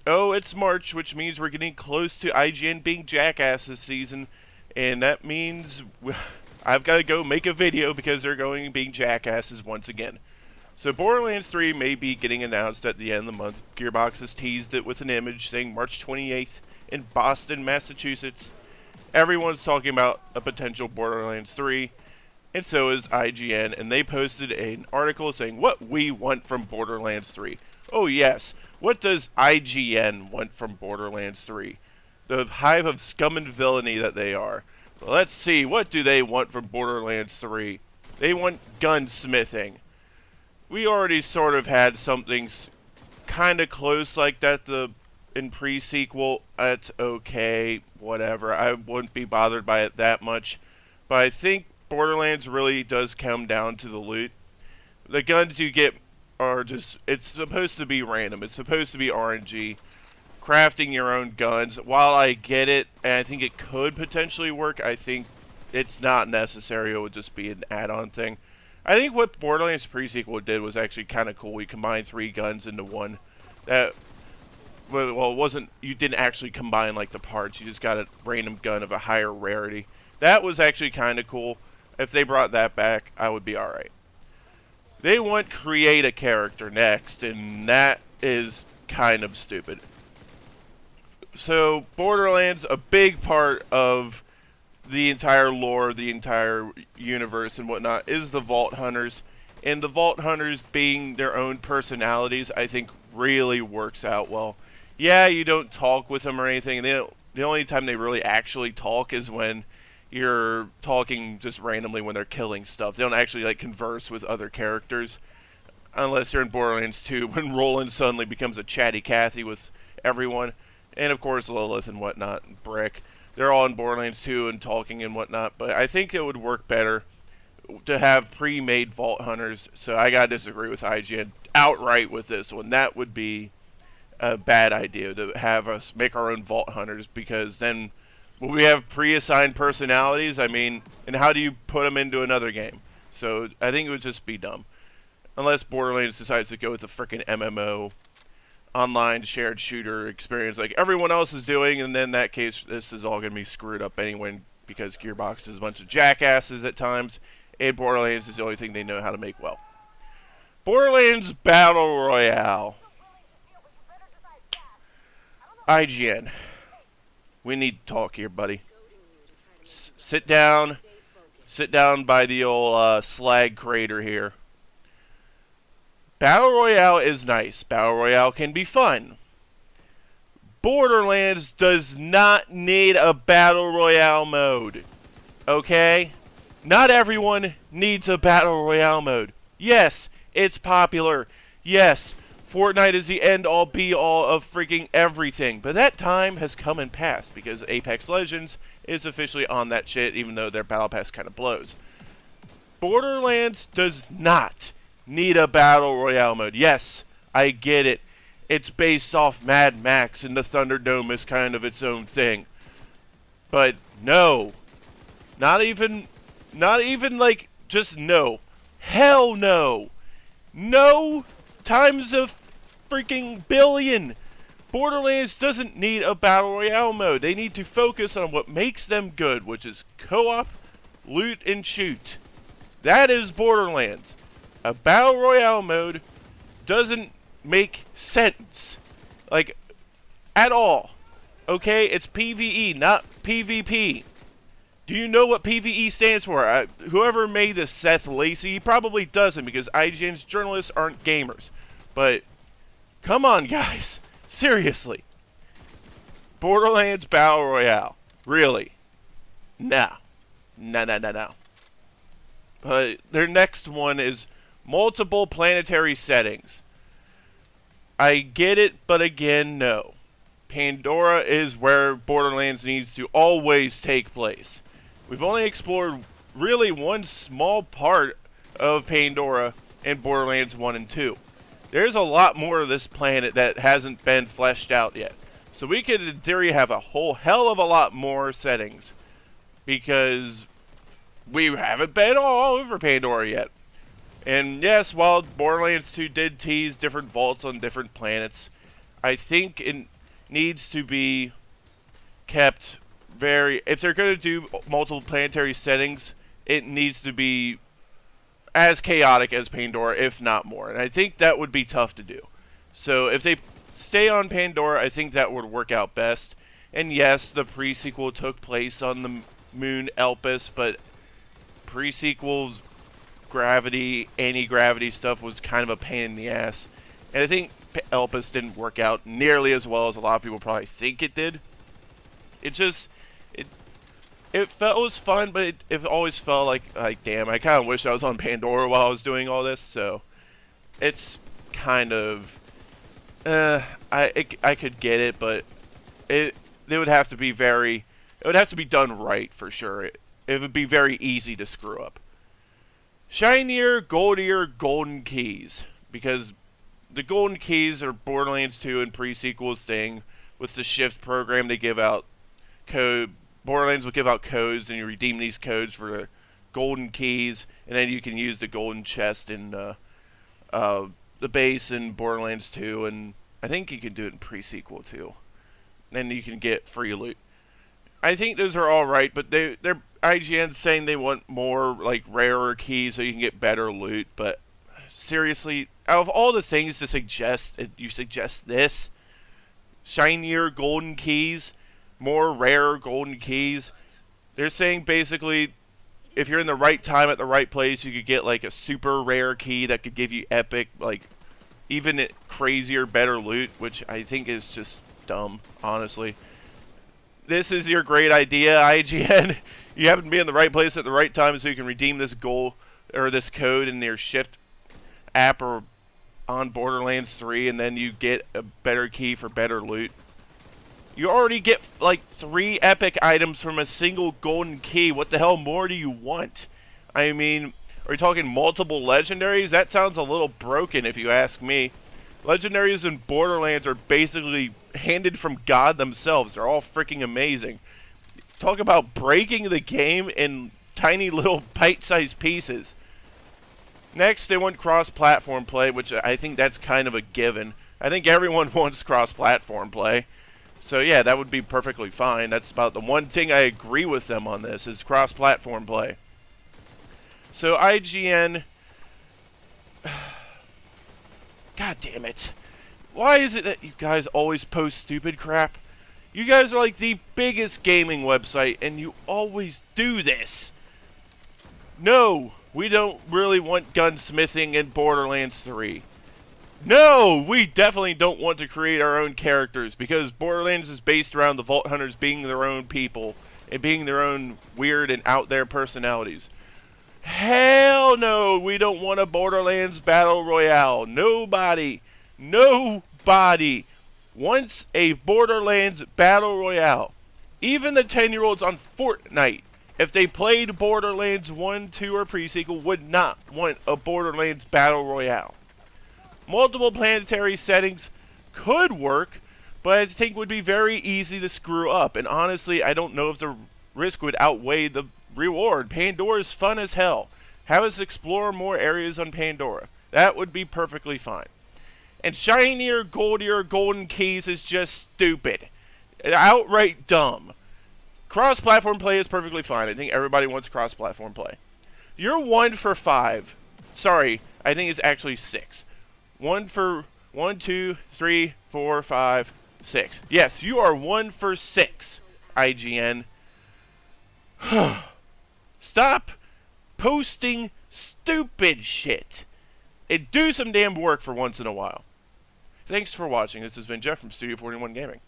oh, it's March, which means we're getting close to IGN being jackass this season, and that means I've got to go make a video because they're going being jackasses once again. So Borderlands 3 may be getting announced at the end of the month. Gearbox has teased it with an image saying March 28th in Boston, Massachusetts. Everyone's talking about a potential Borderlands 3, and so is IGN, and they posted an article saying what we want from Borderlands 3. Oh yes, what does IGN want from Borderlands 3? The hive of scum and villainy that they are. Well, let's see, what do they want from Borderlands 3? They want gunsmithing. We already sort of had something kind of close like that in pre-sequel. It's okay, whatever. I wouldn't be bothered by it that much. But I think Borderlands really does come down to the loot. The guns you get are just, it's supposed to be random. It's supposed to be RNG. Crafting your own guns. While I get it, and I think it could potentially work, I think it's not necessary. It would just be an add-on thing. I think what Borderlands pre-sequel did was actually kind of cool. We combined 3 guns into one. That, well, it wasn't, you didn't actually combine like the parts. You just got a random gun of a higher rarity. That was actually kind of cool. If they brought that back, I would be alright. They want create a character next, and that is kind of stupid. So, Borderlands, a big part of the entire lore, the entire universe and whatnot, is the Vault Hunters. And the Vault Hunters being their own personalities, I think really works out well. Yeah, you don't talk with them or anything. The only time they really actually talk is when you're talking just randomly when they're killing stuff. They don't actually like converse with other characters. Unless you're in Borderlands 2 when Roland suddenly becomes a chatty Cathy with everyone. And of course Lilith and whatnot, and Brick. They're all in Borderlands 2 and talking and whatnot. But I think it would work better to have pre-made Vault Hunters. So I gotta disagree with IGN outright with this one. That would be a bad idea to have us make our own Vault Hunters, because then will we have pre-assigned personalities? I mean, and how do you put them into another game? So I think it would just be dumb. Unless Borderlands decides to go with the frickin' MMO online shared shooter experience like everyone else is doing, and then in that case this is all going to be screwed up anyway, because Gearbox is a bunch of jackasses at times, and Borderlands is the only thing they know how to make well. Borderlands Battle Royale. IGN. We need to talk here, buddy. Sit down. Sit down by the old slag crater here. Battle Royale is nice. Battle Royale can be fun. Borderlands does not need a Battle Royale mode. Okay? Not everyone needs a Battle Royale mode. Yes, it's popular. Yes, Fortnite is the end-all be-all of freaking everything. But that time has come and passed, because Apex Legends is officially on that shit, even though their Battle Pass kind of blows. Borderlands does not need a Battle Royale mode. Yes, I get it. It's based off Mad Max, and the Thunderdome is kind of its own thing. But no. Not even like, just no. Hell no. No times a freaking billion. Borderlands doesn't need a Battle Royale mode. They need to focus on what makes them good, which is co-op, loot, and shoot. That is Borderlands. A Battle Royale mode doesn't make sense. Like, at all. Okay? It's PvE, not PvP. Do you know what PvE stands for? Whoever made this, Seth Lacey, he probably doesn't, because IGN's journalists aren't gamers. But, come on, guys. Seriously. Borderlands Battle Royale. Really? No. No. But their next one is multiple planetary settings. I get it, but again, no. Pandora is where Borderlands needs to always take place. We've only explored really one small part of Pandora in Borderlands 1 and 2. There's a lot more of this planet that hasn't been fleshed out yet. So we could, in theory, have a whole hell of a lot more settings, because we haven't been all over Pandora yet. And yes, while Borderlands 2 did tease different vaults on different planets, I think needs to be kept very... If they're going to do multiple planetary settings, it needs to be as chaotic as Pandora, if not more. And I think that would be tough to do. So if they stay on Pandora, I think that would work out best. And yes, the pre-sequel took place on the moon Elpis, but pre-sequel's gravity, anti-gravity stuff was kind of a pain in the ass. And I think Elpis didn't work out nearly as well as a lot of people probably think it did. It was fun, but it always felt like damn, I kind of wish I was on Pandora while I was doing all this. So it's kind of I could get it, but it would have to be done right for sure. It would be very easy to screw up. Shinier, goldier golden keys, because the golden keys are Borderlands 2 and pre-sequels thing with the shift program. They give out code. Borderlands will give out codes, and you redeem these codes for the golden keys, and then you can use the golden chest in the base in Borderlands 2, and I think you can do it in pre-sequel too. Then you can get free loot. I think those are all right, but they're IGN saying they want more like rarer keys so you can get better loot. But seriously, out of all the things to suggest, you suggest this: shinier golden keys. More rare golden keys. They're saying basically if you're in the right time at the right place, you could get like a super rare key that could give you epic, like even crazier, better loot, which I think is just dumb, honestly. This is your great idea, IGN. You happen to be in the right place at the right time so you can redeem this goal or this code in your shift app or on Borderlands 3, and then you get a better key for better loot. You already get like 3 epic items from a single golden key. What the hell more do you want? I mean, are you talking multiple legendaries? That sounds a little broken if you ask me. Legendaries in Borderlands are basically handed from God themselves. They're all freaking amazing. Talk about breaking the game in tiny little bite-sized pieces. Next, they want cross-platform play, which I think that's kind of a given. I think everyone wants cross-platform play. So yeah, that would be perfectly fine. That's about the one thing I agree with them on this, is cross-platform play. So IGN... God damn it. Why is it that you guys always post stupid crap? You guys are like the biggest gaming website, and you always do this. No, we don't really want gunsmithing in Borderlands 3. No, we definitely don't want to create our own characters, because Borderlands is based around the Vault Hunters being their own people and being their own weird and out there personalities. Hell no, we don't want a Borderlands Battle Royale. Nobody wants a Borderlands Battle Royale. Even the 10-year-olds on Fortnite, if they played Borderlands 1, 2, or pre-sequel, would not want a Borderlands Battle Royale. Multiple planetary settings could work, but I think would be very easy to screw up. And honestly, I don't know if the risk would outweigh the reward. Pandora is fun as hell. Have us explore more areas on Pandora. That would be perfectly fine. And shinier, goldier, golden keys is just stupid. Outright dumb. Cross-platform play is perfectly fine. I think everybody wants cross-platform play. You're 1 for 5. Sorry, I think it's actually 6. 1 for 1, 2, 3, 4, 5, 6. Yes, you are 1 for 6, IGN. Stop posting stupid shit and do some damn work for once in a while. Thanks for watching. This has been Jeff from Studio 41 Gaming.